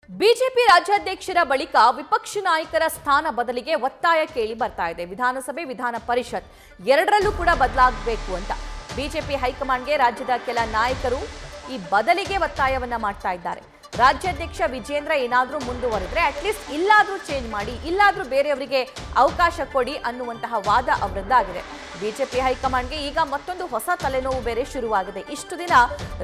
BJP ರಾಜ್ಯಾಧ್ಯಕ್ಷರ ಬಳಿಕ ವಿಪಕ್ಷ ನಾಯಕರ ಸ್ಥಾನ ಬದಲಿಗೆ ಒತ್ತಾಯ ಕೇಳಿ ಬರ್ತಾ ಇದೆ. ವಿಧಾನಸಭೆ ವಿಧಾನ ಪರಿಷತ್ ಎರಡರಲ್ಲೂ ಕೂಡ ಬದಲಾಗಬೇಕು ಅಂತ ಬಿಜೆಪಿ ಹೈಕಮಾಂಡ್ಗೆ ರಾಜ್ಯದ ಕೆಲ ನಾಯಕರು ಈ ಬದಲಿಗೆ ಒತ್ತಾಯವನ್ನ ಮಾಡ್ತಾ ಇದ್ದಾರೆ. ರಾಜ್ಯಾಧ್ಯಕ್ಷ ವಿಜೇಂದ್ರ ಏನಾದರೂ ಮುಂದುವರೆದ್ರೆ ಅಟ್ಲೀಸ್ಟ್ ಇಲ್ಲಾದರೂ ಚೇಂಜ್ ಮಾಡಿ, ಇಲ್ಲಾದರೂ ಬೇರೆಯವರಿಗೆ ಅವಕಾಶ ಕೊಡಿ ಅನ್ನುವಂತಹ ವಾದ ಅವರದ್ದಾಗಿದೆ. ಬಿಜೆಪಿ ಹೈಕಮಾಂಡ್ಗೆ ಈಗ ಮತ್ತೊಂದು ಹೊಸ ತಲೆನೋವು ಬೇರೆ ಶುರುವಾಗಿದೆ. ಇಷ್ಟು ದಿನ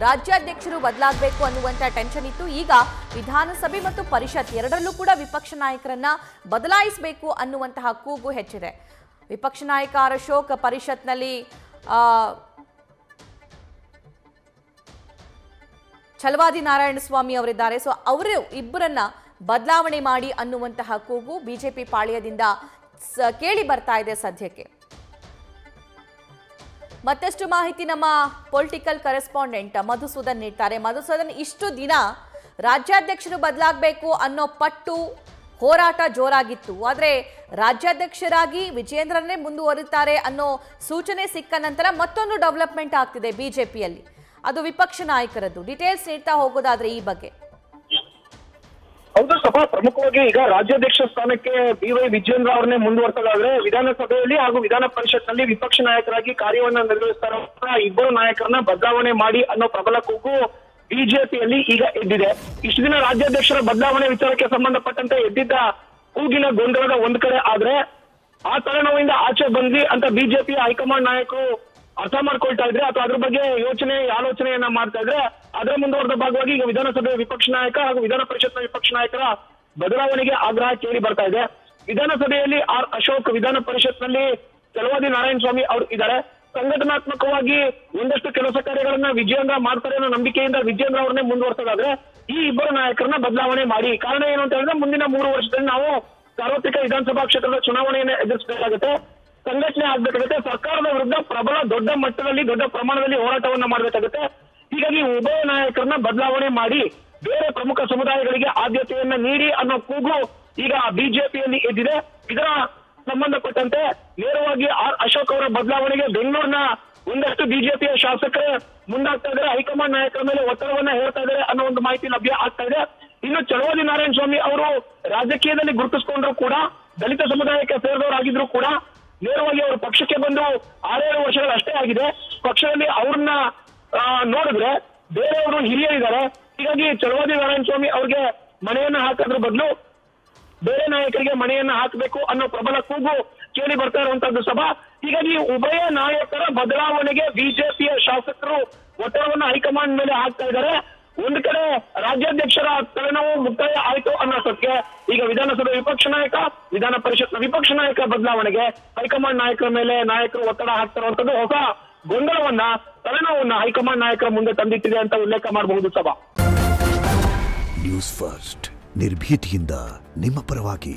ರಾಜ್ಯಾಧ್ಯಕ್ಷರು ಬದಲಾಗಬೇಕು ಅನ್ನುವಂಥ ಟೆನ್ಷನ್ ಇತ್ತು. ಈಗ ವಿಧಾನಸಭೆ ಮತ್ತು ಪರಿಷತ್ ಎರಡರಲ್ಲೂ ಕೂಡ ವಿಪಕ್ಷ ನಾಯಕರನ್ನ ಬದಲಾಯಿಸಬೇಕು ಅನ್ನುವಂತಹ ಕೂಗು ಹೆಚ್ಚಿದೆ. ವಿಪಕ್ಷ ನಾಯಕ ಆರ್ ಅಶೋಕ್ ಪರಿಷತ್ನಲ್ಲಿ ಛಲವಾದಿ ನಾರಾಯಣಸ್ವಾಮಿ ಅವರಿದ್ದಾರೆ. ಸೊ ಅವರು ಇಬ್ಬರನ್ನ ಬದಲಾವಣೆ ಮಾಡಿ ಅನ್ನುವಂತಹ ಕೂಗು ಬಿಜೆಪಿ ಪಾಳ್ಯದಿಂದ ಕೇಳಿ ಬರ್ತಾ ಇದೆ ಸದ್ಯಕ್ಕೆ. ಮತ್ತಷ್ಟು ಮಾಹಿತಿ ನಮ್ಮ ಪೊಲಿಟಿಕಲ್ ಕರೆಸ್ಪಾಂಡೆಂಟ್ ಮಧುಸೂದನ್ ನೀಡ್ತಾರೆ. ಮಧುಸೂದನ್, ಇಷ್ಟು ದಿನ ರಾಜ್ಯಾಧ್ಯಕ್ಷರು ಬದಲಾಗಬೇಕು ಅನ್ನೋ ಪಟ್ಟು ಹೋರಾಟ ಜೋರಾಗಿತ್ತು. ಆದರೆ ರಾಜ್ಯಾಧ್ಯಕ್ಷರಾಗಿ ವಿಜೇಂದ್ರನ್ನೇ ಮುಂದುವರಿತಾರೆ ಅನ್ನೋ ಸೂಚನೆ ಸಿಕ್ಕ ನಂತರ ಮತ್ತೊಂದು ಡೆವಲಪ್ಮೆಂಟ್ ಆಗ್ತಿದೆ ಬಿಜೆಪಿಯಲ್ಲಿ, ಅದು ವಿಪಕ್ಷ ನಾಯಕರದ್ದು. ಡೀಟೇಲ್ಸ್ ನೀಡ್ತಾ ಹೋಗೋದಾದ್ರೆ ಈ ಬಗ್ಗೆ. ಹೌದು ಸಭಾ, ಪ್ರಮುಖವಾಗಿ ಈಗ ರಾಜ್ಯಾಧ್ಯಕ್ಷ ಸ್ಥಾನಕ್ಕೆ ಬಿ.ವೈ. ವಿಜೇಂದ್ರ ಅವರನ್ನೇ ಮುಂದುವರೆಸೋದಾದ್ರೆ ವಿಧಾನಸಭೆಯಲ್ಲಿ ಹಾಗೂ ವಿಧಾನ ಪರಿಷತ್ನಲ್ಲಿ ವಿಪಕ್ಷ ನಾಯಕರಾಗಿ ಕಾರ್ಯವನ್ನ ನಿರ್ವಹಿಸ್ತಾರ ಇಬ್ಬರು ನಾಯಕರನ್ನ ಬದಲಾವಣೆ ಮಾಡಿ ಅನ್ನೋ ಪ್ರಬಲ ಕೂಗು ಬಿಜೆಪಿಯಲ್ಲಿ ಈಗ ಎದ್ದಿದೆ. ಇಷ್ಟು ದಿನ ರಾಜ್ಯಾಧ್ಯಕ್ಷರ ಬದಲಾವಣೆ ವಿಚಾರಕ್ಕೆ ಸಂಬಂಧಪಟ್ಟಂತೆ ಎದ್ದಿದ್ದ ಕೂಗಿನ ಗೊಂದಲದ ಒಂದ್ ಕಡೆ ಆದ್ರೆ ಆ ತಲೆನೋವಿಂದ ಆಚೆ ಬಂದ್ವಿ ಅಂತ ಬಿಜೆಪಿ ಹೈಕಮಾಂಡ್ ನಾಯಕರು ಅರ್ಥ ಮಾಡ್ಕೊಳ್ತಾ ಇದ್ರೆ ಅಥವಾ ಅದ್ರ ಬಗ್ಗೆ ಆಲೋಚನೆಯನ್ನ ಮಾಡ್ತಾ ಇದ್ರೆ ಅದರ ಮುಂದುವರೆದ ಭಾಗವಾಗಿ ಈಗ ವಿಧಾನಸಭೆಯ ವಿಪಕ್ಷ ನಾಯಕ ಹಾಗೂ ವಿಧಾನ ಪರಿಷತ್ನ ವಿಪಕ್ಷ ನಾಯಕರ ಬದಲಾವಣೆಗೆ ಆಗ್ರಹ ಕೇಳಿ ಬರ್ತಾ ಇದೆ. ವಿಧಾನಸಭೆಯಲ್ಲಿ ಆರ್ ಅಶೋಕ್, ವಿಧಾನ ಪರಿಷತ್ನಲ್ಲಿ ಛಲವಾದಿ ನಾರಾಯಣಸ್ವಾಮಿ ಅವರು ಇದ್ದಾರೆ. ಸಂಘಟನಾತ್ಮಕವಾಗಿ ಒಂದಷ್ಟು ಕೆಲಸ ಕಾರ್ಯಗಳನ್ನ ವಿಜೇಂದ್ರ ಮಾಡ್ತಾರೆ ಅನ್ನೋ ನಂಬಿಕೆಯಿಂದ ವಿಜೇಂದ್ರ ಅವರನ್ನೇ ಮುಂದುವರೆಸೋದಾದ್ರೆ ಈ ಇಬ್ಬರು ನಾಯಕರನ್ನ ಬದಲಾವಣೆ ಮಾಡಿ. ಕಾರಣ ಏನು ಅಂತ ಹೇಳಿದ್ರೆ ಮುಂದಿನ 3 ವರ್ಷದಲ್ಲಿ ನಾವು ಸಾರ್ವತ್ರಿಕ ವಿಧಾನಸಭಾ ಕ್ಷೇತ್ರದ ಚುನಾವಣೆಯನ್ನ ಎದುರಿಸಬೇಕಾಗುತ್ತೆ, ಸಂಘಟನೆ ಆಗ್ಬೇಕಾಗುತ್ತೆ, ಸರ್ಕಾರದ ವಿರುದ್ಧ ಪ್ರಬಲ ದೊಡ್ಡ ಮಟ್ಟದಲ್ಲಿ ದೊಡ್ಡ ಪ್ರಮಾಣದಲ್ಲಿ ಹೋರಾಟವನ್ನ ಮಾಡಬೇಕಾಗುತ್ತೆ. ಹೀಗಾಗಿ ಉಭಯ ನಾಯಕರನ್ನ ಬದಲಾವಣೆ ಮಾಡಿ ಬೇರೆ ಪ್ರಮುಖ ಸಮುದಾಯಗಳಿಗೆ ಆದ್ಯತೆಯನ್ನ ನೀಡಿ ಅನ್ನೋ ಕೂಗು ಈಗ ಬಿಜೆಪಿಯಲ್ಲಿ ಎದ್ದಿದೆ. ಇದರ ಸಂಬಂಧಪಟ್ಟಂತೆ ನೇರವಾಗಿ ಆರ್ ಅಶೋಕ್ ಅವರ ಬದಲಾವಣೆಗೆ ಬೆಂಗಳೂರಿನ ಒಂದಷ್ಟು ಬಿಜೆಪಿಯ ಶಾಸಕರೇ ಮುಂದಾಗ್ತಾ ಇದ್ದಾರೆ, ಹೈಕಮಾಂಡ್ ನಾಯಕರ ಮೇಲೆ ಒತ್ತಡವನ್ನ ಹೇಳ್ತಾ ಇದ್ದಾರೆ ಅನ್ನೋ ಒಂದು ಮಾಹಿತಿ ಲಭ್ಯ ಆಗ್ತಾ ಇದೆ. ಇನ್ನು ಛಲವಾದಿ ನಾರಾಯಣಸ್ವಾಮಿ ಅವರು ರಾಜಕೀಯದಲ್ಲಿ ಗುರುತಿಸಿಕೊಂಡ್ರು ಕೂಡ, ದಲಿತ ಸಮುದಾಯಕ್ಕೆ ಸೇರಿದವರಾಗಿದ್ರು ಕೂಡ ನೇರವಾಗಿ ಅವರು ಪಕ್ಷಕ್ಕೆ ಬಂದು 6-7 ವರ್ಷಗಳಷ್ಟೇ ಆಗಿದೆ. ಪಕ್ಷದಲ್ಲಿ ಅವ್ರನ್ನ ನೋಡಿದ್ರೆ ಬೇರೆಯವರು ಹಿರಿಯರಿದ್ದಾರೆ. ಹೀಗಾಗಿ ಛಲವಾದಿ ನಾರಾಯಣಸ್ವಾಮಿ ಅವ್ರಿಗೆ ಮನೆಯನ್ನ ಹಾಕೋದ್ರ ಬದಲು ಬೇರೆ ನಾಯಕರಿಗೆ ಮನೆಯನ್ನ ಹಾಕಬೇಕು ಅನ್ನೋ ಪ್ರಬಲ ಕೂಗು ಕೇಳಿ ಬರ್ತಾ ಇರುವಂತದ್ದು ಸಭಾ. ಹೀಗಾಗಿ ಉಭಯ ನಾಯಕರ ಬದಲಾವಣೆಗೆ ಬಿಜೆಪಿಯ ಶಾಸಕರು ಒತ್ತಡವನ್ನ ಹೈಕಮಾಂಡ್ ಮೇಲೆ ಹಾಕ್ತಾ ಇದ್ದಾರೆ. ಒಂದು ಕಡೆ ರಾಜ್ಯಾಧ್ಯಕ್ಷರ ತಲೆನೋವು ಮುಕ್ತಾಯ ಆಯ್ತು ಅನ್ನೋದಕ್ಕೆ ಈಗ ವಿಧಾನಸಭೆ ವಿಪಕ್ಷ ನಾಯಕ, ವಿಧಾನ ಪರಿಷತ್ನ ವಿಪಕ್ಷ ನಾಯಕ ಬದಲಾವಣೆಗೆ ಹೈಕಮಾಂಡ್ ನಾಯಕರ ಮೇಲೆ ನಾಯಕರು ಒತ್ತಡ ಹಾಕ್ತಿರುವಂತದ್ದು ಹೊಸ ಗೊಂದಲವನ್ನ, ತಲೆನೋವನ್ನ ಹೈಕಮಾಂಡ್ ನಾಯಕರ ಮುಂದೆ ತಂದಿಟ್ಟಿದೆ ಅಂತ ಉಲ್ಲೇಖ ಮಾಡಬಹುದು ಸಭಾ. ನ್ಯೂಸ್ ಫಸ್ಟ್ ನಿರ್ಭೀತಿಯಿಂದ ನಿಮ್ಮ ಪರವಾಗಿ.